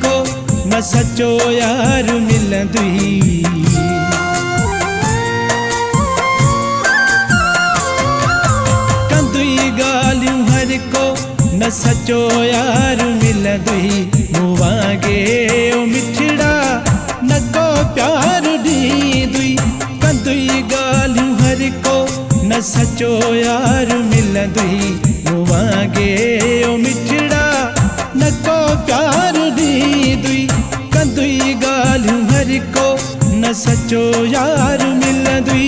को न सचो यार मिलंदुई। कंदुई गालियूं हर को न सचो यार मिलंदुई। मूं वांगे ओ मिठड़ा न को प्यार ॾींदुई। कंदुई गालियूं हर को न सचो यार मिलंदुई। मूं वांगे ओ मिठड़ा न को प्यार ॾींदुई। कंदुई गालियूं हर को न सचो यार मिलंदुई।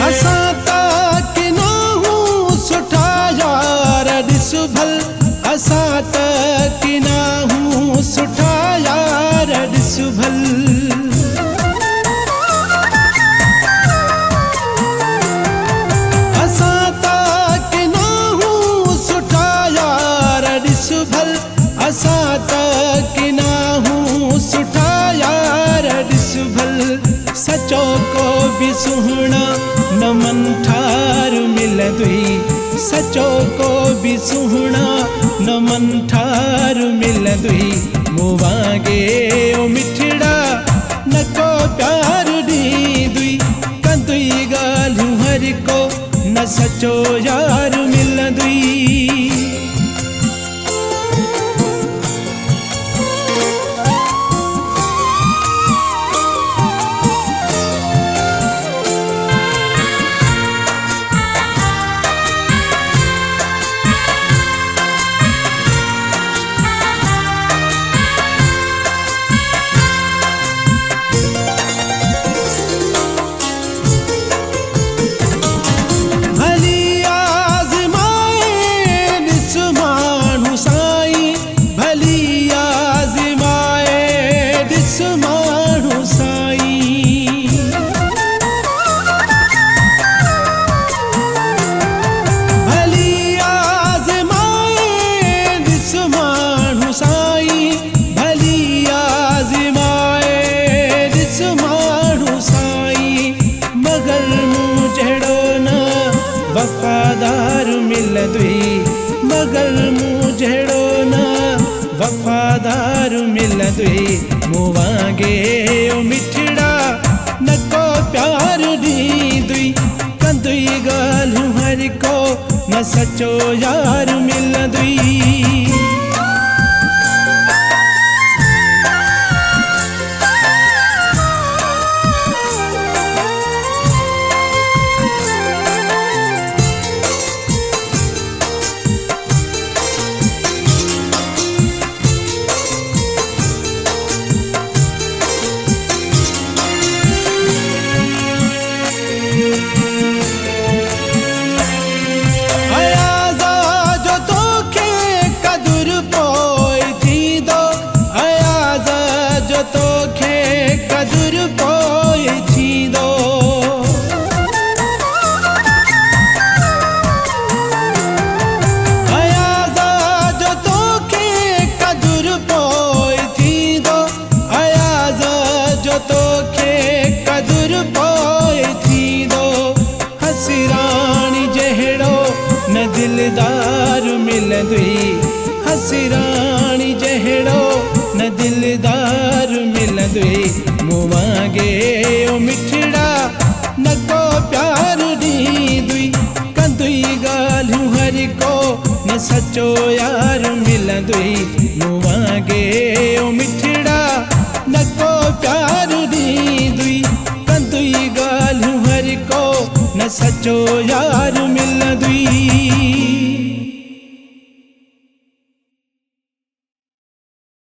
असां त किनाहूं सुठा यार ॾिस भल। असां त किनाहूं सुठा यार ॾिस भल। असां त किनाहूं सुठा यार ॾिस भल। असां त किनाहूं सुठा यार ॾिस भल। सचो को बि सुहिणा न मन ठार मिलंदुई। सचो को बि सुहिणा न मन ठार मिलंदुई। मूं वांगे ओ मिठड़ा न को प्यार ॾींदुई। कंदुई ॻाल्हियूं हर को न सचो यार मिलंदुई। वफादार मिलंदुई। मगर मूं जहिड़ो न वफादार मिलंदुई। मूं वांगे ओ मिठड़ा न को प्यार ॾींदुई। कंदुई ॻाल्हियूं हर को न सचो यार मिलंदुई। न दिलदार मिलंदुई। हसीराणी जहिड़ो न दिलदार मिलंदुई। मूं वांगे ओ मिठड़ा न को प्यार ॾींदुई। कंदुई ॻाल्हियूं हर को न सचो यार मिलंदुई। मूं वांगे ओ मिठड़ा न को प्यार ॾींदुई। कंदुई ॻाल्हियूं हर को न सचो यार मिलंदुई।